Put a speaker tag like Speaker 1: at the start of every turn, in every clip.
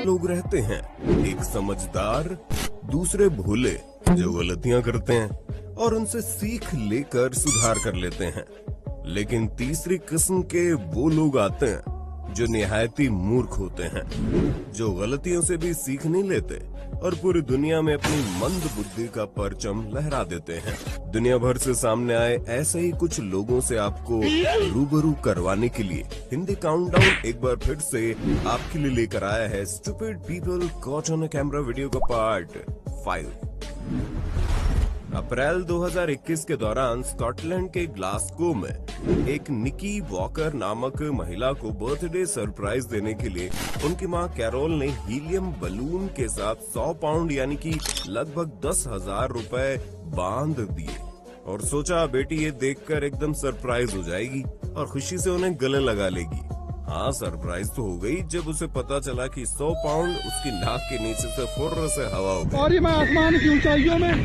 Speaker 1: लोग रहते हैं, एक समझदार, दूसरे भोले जो गलतियां करते हैं और उनसे सीख लेकर सुधार कर लेते हैं। लेकिन तीसरी किस्म के वो लोग आते हैं जो निहायती मूर्ख होते हैं, जो गलतियों से भी सीख नहीं लेते और पूरी दुनिया में अपनी मंद बुद्धि का परचम लहरा देते हैं। दुनिया भर से सामने आए ऐसे ही कुछ लोगों से आपको रूबरू करवाने के लिए हिंदी काउंटडाउन एक बार फिर से आपके लिए लेकर आया है stupid people caught on camera video का पार्ट 5। अप्रैल 2021 के दौरान स्कॉटलैंड के ग्लासगो में एक निकी वॉकर नामक महिला को बर्थडे सरप्राइज देने के लिए उनकी मां कैरोल ने हीलियम बलून के साथ 100 पाउंड यानी कि लगभग 10,000 रुपए बांध दिए और सोचा बेटी ये देखकर एकदम सरप्राइज हो जाएगी और खुशी से उन्हें गले लगा लेगी। हाँ, सरप्राइज तो हो गई जब उसे पता चला कि 100 पाउंड उसकी नाक के नीचे से फुर्र से हवा हो गई।
Speaker 2: और ये मैं आसमान की ऊंचाइयों में।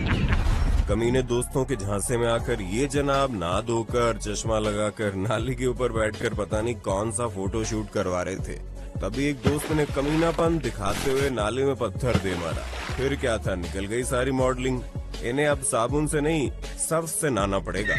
Speaker 1: कमीने दोस्तों के झांसे में आकर ये जनाब नहा धोकर चश्मा लगाकर नाली के ऊपर बैठकर पता नहीं कौन सा फोटो शूट करवा रहे थे। तभी एक दोस्त ने कमीनापन दिखाते हुए नाली में पत्थर दे मारा। फिर क्या था, निकल गई सारी मॉडलिंग। इन्हें अब साबुन से नहीं सर्फ से नहाना पड़ेगा।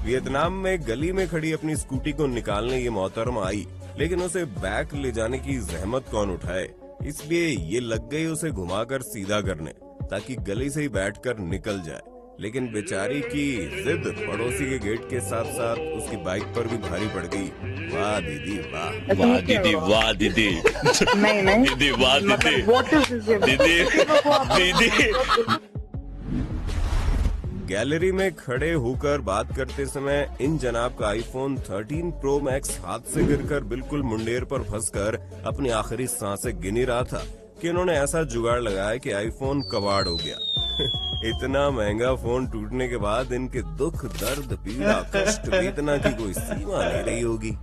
Speaker 1: वियतनाम में गली में खड़ी अपनी स्कूटी को निकालने ये मोहतरमा आई, लेकिन उसे बैक ले जाने की जहमत कौन उठाए, इसलिए ये लग गई उसे घुमाकर सीधा करने ताकि गली से ही बैठकर निकल जाए। लेकिन बेचारी की जिद पड़ोसी के गेट के साथ साथ उसकी बाइक पर भी भारी पड़ गई। वाह दीदी वाह,
Speaker 3: वाह दीदी, वाह दीदी,
Speaker 4: नहीं
Speaker 3: दीदी वाह दीदी, दीदी दीदी।
Speaker 1: गैलरी में खड़े होकर बात करते समय इन जनाब का आईफोन 13 प्रो मैक्स हाथ से गिरकर बिल्कुल मुंडेर पर फंसकर अपनी आखिरी सांसें गिन रहा था कि इन्होंने ऐसा जुगाड़ लगाया कि आईफोन कबाड़ हो गया। इतना महंगा फोन टूटने के बाद इनके दुख, दर्द, पीड़ा, कष्ट, वेदना की कोई सीमा नहीं रही होगी।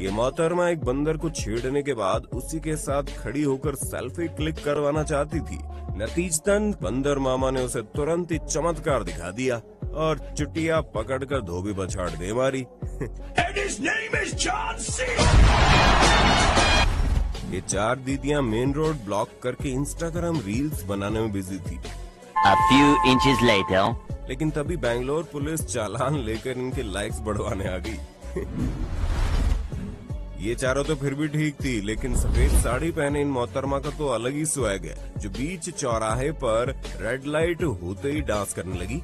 Speaker 1: ये मोहतरमा एक बंदर को छेड़ने के बाद उसी के साथ खड़ी होकर सेल्फी क्लिक करवाना चाहती थी। नतीजतन बंदर मामा ने उसे तुरंत ही चमत्कार दिखा दिया और चुटिया पकड़कर धोबी बछाड़ दे मारी। ये 4 दीदियां मेन रोड ब्लॉक करके इंस्टाग्राम रील्स बनाने में बिजी थी।
Speaker 5: A few inches later.
Speaker 1: लेकिन तभी बैंगलोर पुलिस चालान लेकर इनके लाइक्स बढ़वाने आ गई। ये चारों तो फिर भी ठीक थी, लेकिन सफेद साड़ी पहने इन मोहतरमा का तो अलग ही स्वैग है, जो बीच चौराहे पर रेड लाइट होते ही डांस करने लगी।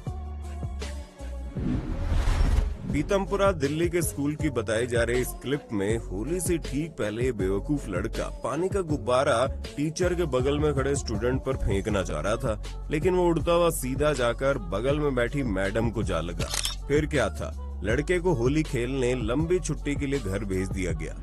Speaker 1: पीतमपुरा दिल्ली के स्कूल की बताई जा रही इस क्लिप में होली से ठीक पहले बेवकूफ लड़का पानी का गुब्बारा टीचर के बगल में खड़े स्टूडेंट पर फेंकना चाह रहा था, लेकिन वो उड़ता हुआ सीधा जाकर बगल में बैठी मैडम को जा लगा। फिर क्या था, लड़के को होली खेलने लंबी छुट्टी के लिए घर भेज दिया गया।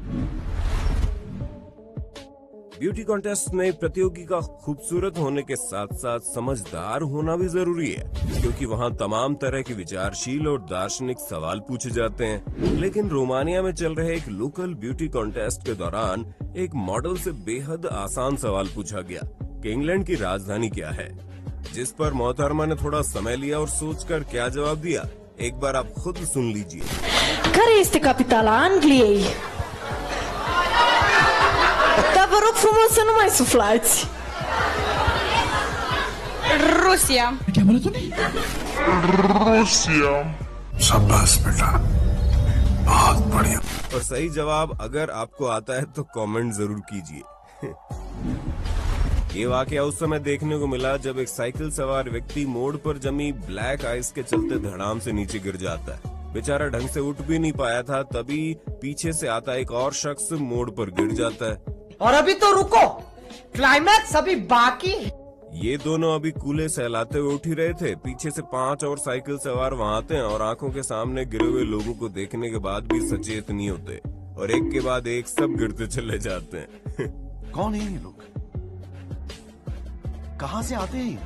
Speaker 1: ब्यूटी कॉन्टेस्ट में प्रतियोगी का खूबसूरत होने के साथ साथ समझदार होना भी जरूरी है, क्योंकि वहाँ तमाम तरह के विचारशील और दार्शनिक सवाल पूछे जाते हैं। लेकिन रोमानिया में चल रहे एक लोकल ब्यूटी कॉन्टेस्ट के दौरान एक मॉडल से बेहद आसान सवाल पूछा गया कि इंग्लैंड की राजधानी क्या है, जिस पर मोहतरमा ने थोड़ा समय लिया और सोचकर क्या जवाब दिया, एक बार आप खुद सुन लीजिए।
Speaker 6: Care este capitala Angliei? Dar vă rog frumos să nu mai suflați.
Speaker 4: Rusia.
Speaker 2: Russia. शाबाश बेटा, बहुत बढ़िया।
Speaker 1: और सही जवाब अगर आपको आता है तो कमेंट जरूर कीजिए। ये वाकया उस समय देखने को मिला जब एक साइकिल सवार व्यक्ति मोड़ पर जमी ब्लैक आइस के चलते धड़ाम से नीचे गिर जाता है। बेचारा ढंग से उठ भी नहीं पाया था, तभी पीछे से आता एक और शख्स मोड़ पर गिर जाता है।
Speaker 7: और अभी तो रुको, क्लाइमैक्स अभी बाकी है।
Speaker 1: ये दोनों अभी कूले सहलाते हुए उठ ही रहे थे। पीछे से 5 और साइकिल सवार वहां आते हैं और आंखों के सामने गिरे हुए लोगों को देखने के बाद भी सचेत नहीं होते और एक के बाद एक सब गिरते चले जाते हैं।
Speaker 8: कौन है ये लोग? कहां से आते हैं?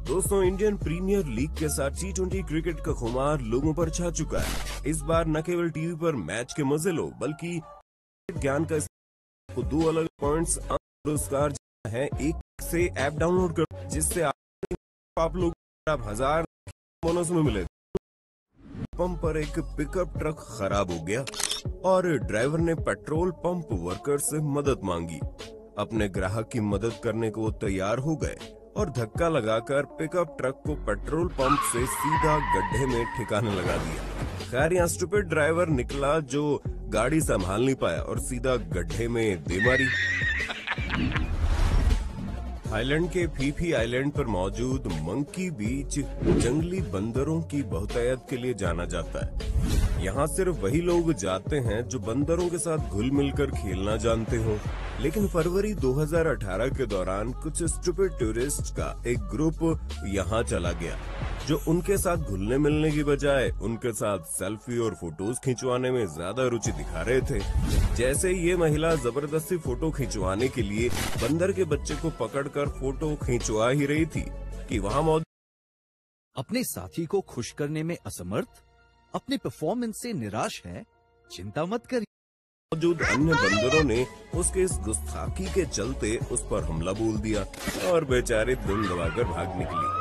Speaker 1: दोस्तों, इंडियन प्रीमियर लीग के साथ T20 क्रिकेट का खुमार लोगों पर छा चुका है। इस बार न केवल टीवी पर मैच के मजे लो, बल्कि ज्ञान का 2 अलग पॉइंट्स पुरस्कार है। एक से ऐप डाउनलोड कर, जिससे आप आप लोग आप 1000 बोनस में मिले। पंप पर एक पिकअप ट्रक खराब हो गया और ड्राइवर ने पेट्रोल पंप वर्कर से मदद मांगी। अपने ग्राहक की मदद करने को वो तैयार हो गए और धक्का लगाकर पिकअप ट्रक को पेट्रोल पंप से सीधा गड्ढे में ठिकाने लगा दिया। खैर यहाँ स्टूपिड ड्राइवर निकला जो गाड़ी संभाल नहीं पाया और सीधा गड्ढे में दे मारी। थाईलैंड के फीफी आइलैंड पर मौजूद मंकी बीच जंगली बंदरों की बहुतायत के लिए जाना जाता है। यहाँ सिर्फ वही लोग जाते हैं जो बंदरों के साथ घुल मिलकर खेलना जानते हो। लेकिन फरवरी 2018 के दौरान कुछ स्टूपिड टूरिस्ट का एक ग्रुप यहाँ चला गया जो उनके साथ घुलने मिलने की बजाय उनके साथ सेल्फी और फोटोज खिंचवाने में ज्यादा रुचि दिखा रहे थे। जैसे ये महिला जबरदस्ती फोटो खिंचवाने के लिए बंदर के बच्चे को पकड़कर फोटो खिंचवा ही रही थी कि वहाँ मौजूद
Speaker 9: अपने साथी को खुश करने में असमर्थ, अपने परफॉर्मेंस से निराश है, चिंता मत करिए।
Speaker 1: मौजूद अन्य बंदरों ने उसके इस गुस्ताखी के चलते उस पर हमला बोल दिया और बेचारी दुम दबाकर भाग निकली।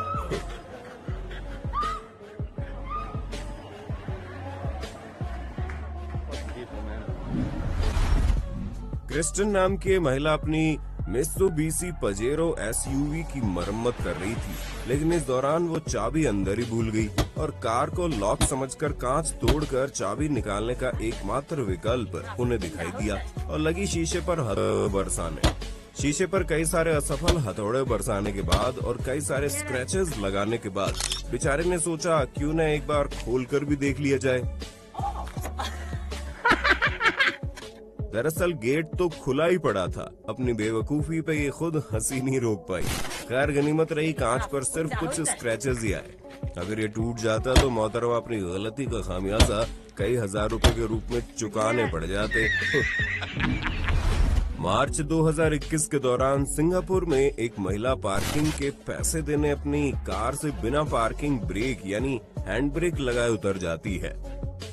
Speaker 1: क्रिस्टन नाम की महिला अपनी मित्सुबिशी पजेरो SUV की मरम्मत कर रही थी, लेकिन इस दौरान वो चाबी अंदर ही भूल गई और कार को लॉक समझकर कांच तोड़कर चाबी निकालने का एकमात्र विकल्प उन्हें दिखाई दिया और लगी शीशे पर बरसाने। शीशे पर कई सारे असफल हथौड़े बरसाने के बाद और कई सारे स्क्रैचेस लगाने के बाद बेचारे ने सोचा क्यों न एक बार खोलकर भी देख लिया जाए। दरअसल गेट तो खुला ही पड़ा था। अपनी बेवकूफी पे ये खुद हंसी नहीं रोक पाई। खैर गनीमत रही कांच पर सिर्फ कुछ स्क्रैचेस ही आए। अगर ये टूट जाता तो मोहतरमा अपनी गलती का खामियाजा कई हजार रुपए के रूप में चुकाने पड़ जाते। मार्च 2021 के दौरान सिंगापुर में एक महिला पार्किंग के पैसे देने अपनी कार से बिना पार्किंग ब्रेक यानी हैंड ब्रेक लगाए उतर जाती है।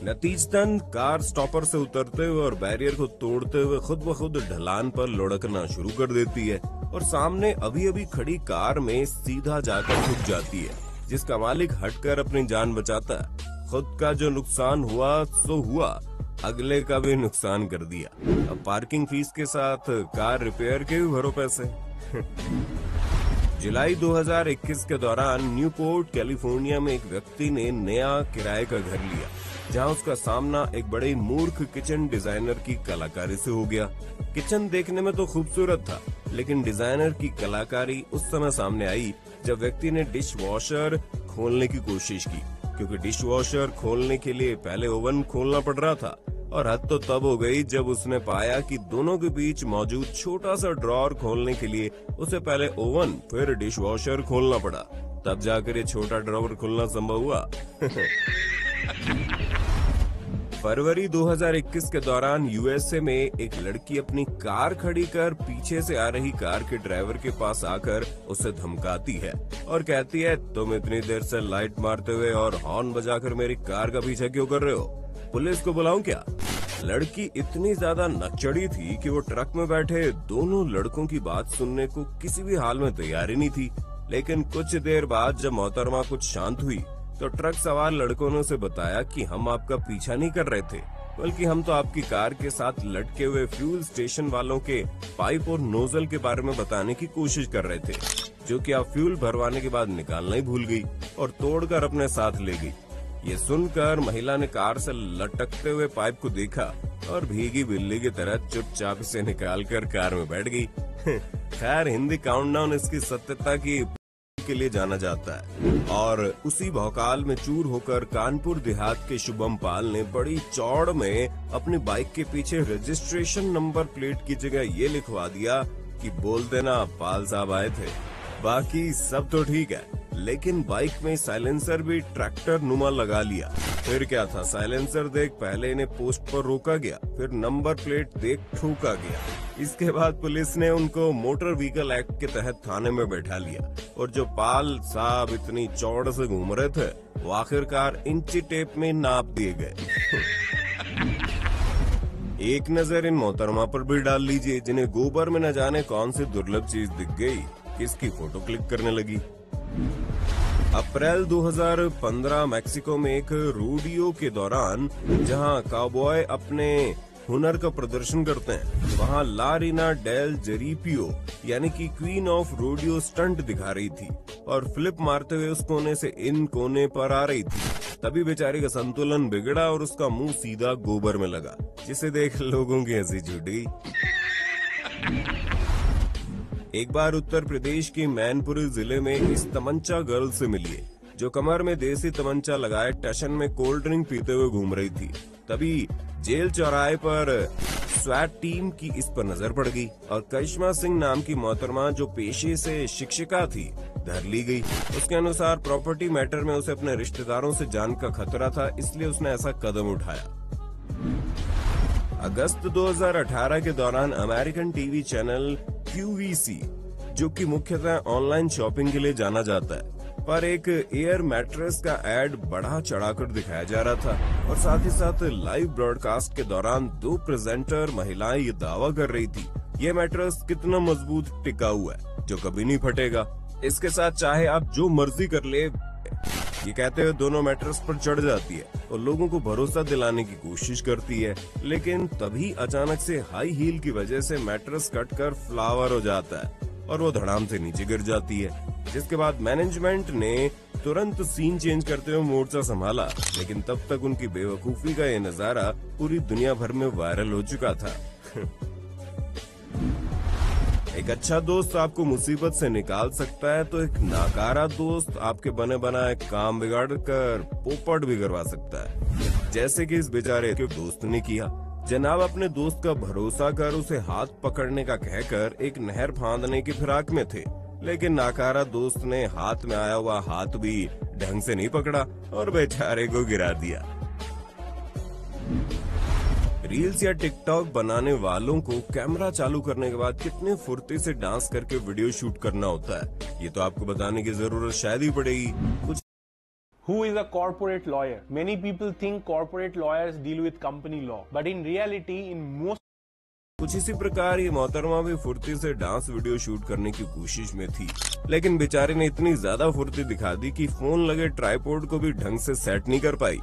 Speaker 1: नतीजतन कार स्टॉपर से उतरते हुए और बैरियर को तोड़ते हुए खुद ब खुद ढलान पर लुढ़कना शुरू कर देती है और सामने अभी अभी खड़ी कार में सीधा जाकर घुस जाती है, जिसका मालिक हटकर अपनी जान बचाता है। खुद का जो नुकसान हुआ सो हुआ, अगले का भी नुकसान कर दिया। अब पार्किंग फीस के साथ कार रिपेयर के भी भरो पैसे। जुलाई 2021 के दौरान न्यूपोर्ट कैलिफोर्निया में एक व्यक्ति ने नया किराए का घर लिया, जहां उसका सामना एक बड़े मूर्ख किचन डिजाइनर की कलाकारी से हो गया। किचन देखने में तो खूबसूरत था, लेकिन डिजाइनर की कलाकारी उस समय सामने आई जब व्यक्ति ने डिश वॉशर खोलने की कोशिश की, क्योंकि डिश वॉशर खोलने के लिए पहले ओवन खोलना पड़ रहा था। और हद तो तब हो गई जब उसने पाया कि दोनों के बीच मौजूद छोटा सा ड्रॉर खोलने के लिए उसे पहले ओवन फिर डिश वॉशर खोलना पड़ा, तब जाकर ये छोटा ड्रॉर खोलना संभव हुआ। फरवरी 2021 के दौरान USA में एक लड़की अपनी कार खड़ी कर पीछे से आ रही कार के ड्राइवर के पास आकर उसे धमकाती है और कहती है, तुम इतनी देर से लाइट मारते हुए और हॉर्न बजाकर मेरी कार का पीछा क्यों कर रहे हो? पुलिस को बुलाऊं क्या? लड़की इतनी ज्यादा नकचड़ी थी कि वो ट्रक में बैठे दोनों लड़कों की बात सुनने को किसी भी हाल में तैयार ही नहीं थी। लेकिन कुछ देर बाद जब मोहतरमा कुछ शांत हुई तो ट्रक सवार लड़कों ने उसे बताया कि हम आपका पीछा नहीं कर रहे थे, बल्कि हम तो आपकी कार के साथ लटके हुए फ्यूल स्टेशन वालों के पाइप और नोजल के बारे में बताने की कोशिश कर रहे थे, जो कि आप फ्यूल भरवाने के बाद निकालना ही भूल गई और तोड़कर अपने साथ ले गई। ये सुनकर महिला ने कार से लटकते हुए पाइप को देखा और भीगी बिल्ली की तरह चुपचाप इसे निकालकर कार में बैठ गई। खैर हिंदी काउंटडाउन इसकी सत्यता की के लिए जाना जाता है। और उसी भौकाल में चूर होकर कानपुर देहात के शुभम पाल ने बड़ी चौड़ में अपनी बाइक के पीछे रजिस्ट्रेशन नंबर प्लेट की जगह ये लिखवा दिया कि बोल देना पाल साहब आए थे। बाकी सब तो ठीक है, लेकिन बाइक में साइलेंसर भी ट्रैक्टर नुमा लगा लिया। फिर क्या था, साइलेंसर देख पहले इन्हें पोस्ट पर रोका गया, फिर नंबर प्लेट देख ठोका गया। इसके बाद पुलिस ने उनको मोटर व्हीकल एक्ट के तहत थाने में बैठा लिया और जो पाल साहब इतनी चौड़ से घूम रहे थे वो आखिरकार इंची टेप में नाप दिए गए। एक नजर इन मोहतरमा पर भी डाल लीजिए, जिन्हें गोबर में न जाने कौन सी दुर्लभ चीज दिख गई, किसकी फोटो क्लिक करने लगी। अप्रैल 2015 मैक्सिको में एक रोडियो के दौरान जहां काउबॉय अपने हुनर का प्रदर्शन करते हैं, वहां लारीना डेल जेरिपियो यानी कि क्वीन ऑफ रोडियो स्टंट दिखा रही थी और फ्लिप मारते हुए उस कोने से इन कोने पर आ रही थी। तभी बेचारी का संतुलन बिगड़ा और उसका मुंह सीधा गोबर में लगा, जिसे देख लोगों की हंसी छूटी। एक बार उत्तर प्रदेश के मैनपुरी जिले में इस तमंचा गर्ल से मिलिए, जो कमर में देसी तमंचा लगाए टशन में कोल्ड ड्रिंक पीते हुए घूम रही थी। तभी जेल चौराहे पर स्वैट टीम की इस पर नजर पड़ गई और करिश्मा सिंह नाम की मोहतरमा, जो पेशे से शिक्षिका थी, धर ली गई। उसके अनुसार प्रॉपर्टी मैटर में उसे अपने रिश्तेदारों से जान का खतरा था, इसलिए उसने ऐसा कदम उठाया। अगस्त 2018 के दौरान अमेरिकन टीवी चैनल QVC, जो कि मुख्यतः ऑनलाइन शॉपिंग के लिए जाना जाता है, पर एक एयर मैट्रेस का एड बढ़ा चढ़ाकर दिखाया जा रहा था और साथ ही साथ लाइव ब्रॉडकास्ट के दौरान 2 प्रेजेंटर महिलाएं ये दावा कर रही थी, ये मैट्रेस कितना मजबूत टिका हुआ है जो कभी नहीं फटेगा, इसके साथ चाहे आप जो मर्जी कर ले। ये कहते हुए दोनों मैट्रेस पर चढ़ जाती है और लोगों को भरोसा दिलाने की कोशिश करती है, लेकिन तभी अचानक से हाई हील की वजह से मैट्रेस कटकर फ्लावर हो जाता है और वो धड़ाम से नीचे गिर जाती है। जिसके बाद मैनेजमेंट ने तुरंत सीन चेंज करते हुए मोर्चा संभाला, लेकिन तब तक उनकी बेवकूफी का ये नजारा पूरी दुनिया भर में वायरल हो चुका था। एक अच्छा दोस्त आपको मुसीबत से निकाल सकता है, तो एक नाकारा दोस्त आपके बने बनाए काम बिगाड़ कर पोपट भी करवा सकता है, जैसे कि इस बेचारे के दोस्त ने किया। जनाब अपने दोस्त का भरोसा कर उसे हाथ पकड़ने का कहकर एक नहर फांदने की फिराक में थे, लेकिन नाकारा दोस्त ने हाथ में आया हुआ हाथ भी ढंग से नहीं पकड़ा और बेचारे को गिरा दिया। रील्स या टिकटॉक बनाने वालों को कैमरा चालू करने के बाद कितने फुर्ती से डांस करके वीडियो शूट करना होता है, ये तो आपको बताने की जरूरत शायद ही पड़ेगी। कुछ
Speaker 10: Who is a corporate lawyer? Many people think corporate lawyers deal with company law, but in reality, in most
Speaker 1: कुछ इसी प्रकार ये मोहतरमा भी फुर्ती से डांस वीडियो शूट करने की कोशिश में थी, लेकिन बेचारे ने इतनी ज्यादा फुर्ती दिखा दी कि फोन लगे ट्राइपॉड को भी ढंग से सेट नहीं कर पाई।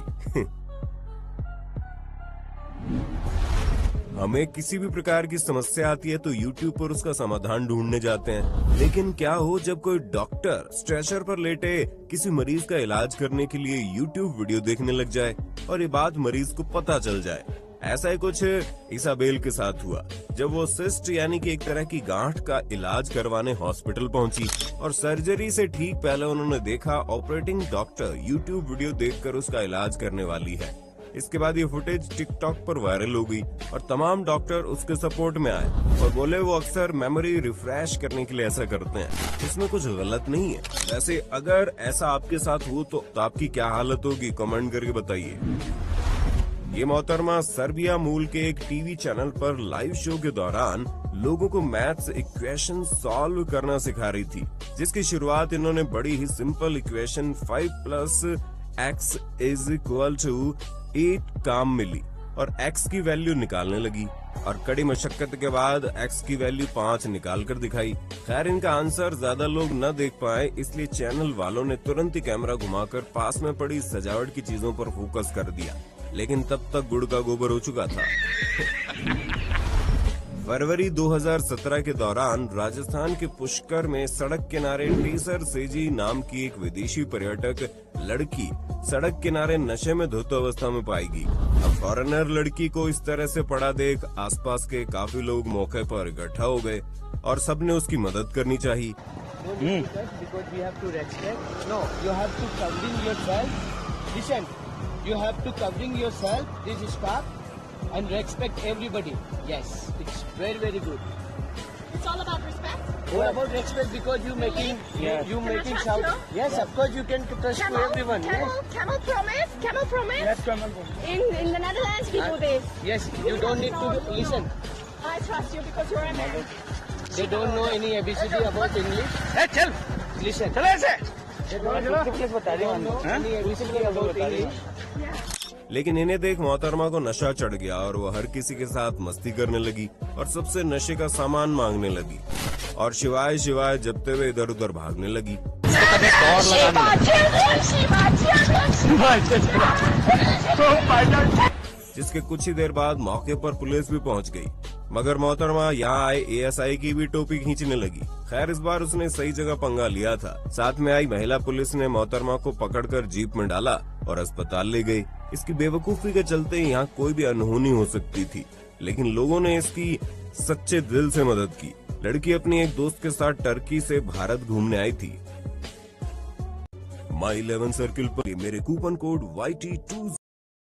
Speaker 1: हमें किसी भी प्रकार की समस्या आती है तो YouTube पर उसका समाधान ढूंढने जाते हैं, लेकिन क्या हो जब कोई डॉक्टर स्ट्रेचर पर लेटे किसी मरीज का इलाज करने के लिए YouTube वीडियो देखने लग जाए और ये बात मरीज को पता चल जाए। ऐसा ही कुछ इसाबेल के साथ हुआ जब वो सिस्ट यानी कि एक तरह की गांठ का इलाज करवाने हॉस्पिटल पहुंची और सर्जरी से ठीक पहले उन्होंने देखा ऑपरेटिंग डॉक्टर YouTube वीडियो देखकर उसका इलाज करने वाली है। इसके बाद ये फुटेज टिकटॉक पर वायरल हो गई और तमाम डॉक्टर उसके सपोर्ट में आए और बोले वो अक्सर मेमोरी रिफ्रेश करने के लिए ऐसा करते हैं, इसमें कुछ गलत नहीं है। वैसे अगर ऐसा आपके साथ हो तो आपकी क्या हालत होगी, कमेंट करके बताइए। ये मोहतरमा सर्बिया मूल के एक टीवी चैनल पर लाइव शो के दौरान लोगों को मैथ्स इक्वेशन सॉल्व करना सिखा रही थी, जिसकी शुरुआत इन्होंने बड़ी ही सिंपल इक्वेशन 5 + x = 8 काम मिली और x की वैल्यू निकालने लगी और कड़ी मशक्कत के बाद x की वैल्यू 5 निकाल कर दिखाई। खैर इनका आंसर ज्यादा लोग न देख पाए, इसलिए चैनल वालों ने तुरंत ही कैमरा घुमाकर पास में पड़ी सजावट की चीजों पर फोकस कर दिया, लेकिन तब तक गुड़ का गोबर हो चुका था। फरवरी 2017 के दौरान राजस्थान के पुष्कर में सड़क किनारे टीसर सेजी नाम की एक विदेशी पर्यटक लड़की सड़क किनारे नशे में धुत अवस्था में पाई गई। अब फॉरेनर लड़की को इस तरह से पड़ा देख आसपास के काफी लोग मौके पर इकट्ठा हो गए और सबने उसकी मदद करनी चाहिए।
Speaker 11: And respect everybody. Yes, it's very, very good.
Speaker 12: It's all about respect.
Speaker 11: What about respect? Because you making shout. Yes, of course you can trust to everyone.
Speaker 12: Camel promise. Camel promise.
Speaker 11: Yes, camel promise.
Speaker 12: In the Netherlands, we do this.
Speaker 11: Yes, you don't need to listen.
Speaker 12: I trust you because you're a man.
Speaker 11: They don't know any ABCD about English.
Speaker 10: Hey, chal.
Speaker 11: Listen.
Speaker 10: चल ऐसे.
Speaker 11: They don't know any ABCD about English.
Speaker 12: Yeah.
Speaker 1: लेकिन इन्हें देख मोहतरमा को नशा चढ़ गया और वो हर किसी के साथ मस्ती करने लगी और सबसे नशे का सामान मांगने लगी। और शिवाय शिवाय जपते हुए इधर उधर भागने लगी। जिसके कुछ ही देर बाद मौके पर पुलिस भी पहुंच गई, मगर मोहतरमा यहाँ आए एएसआई की भी टोपी खींचने लगी। खैर इस बार उसने सही जगह पंगा लिया था। साथ में आई महिला पुलिस ने मोहतरमा को पकड़कर जीप में डाला और अस्पताल ले गई। इसकी बेवकूफी के चलते यहाँ कोई भी अनहोनी हो सकती थी, लेकिन लोगों ने इसकी सच्चे दिल से मदद की। लड़की अपनी एक दोस्त के साथ टर्की से भारत घूमने आई थी। My11 सर्किल पर मेरे कूपन कोड YT2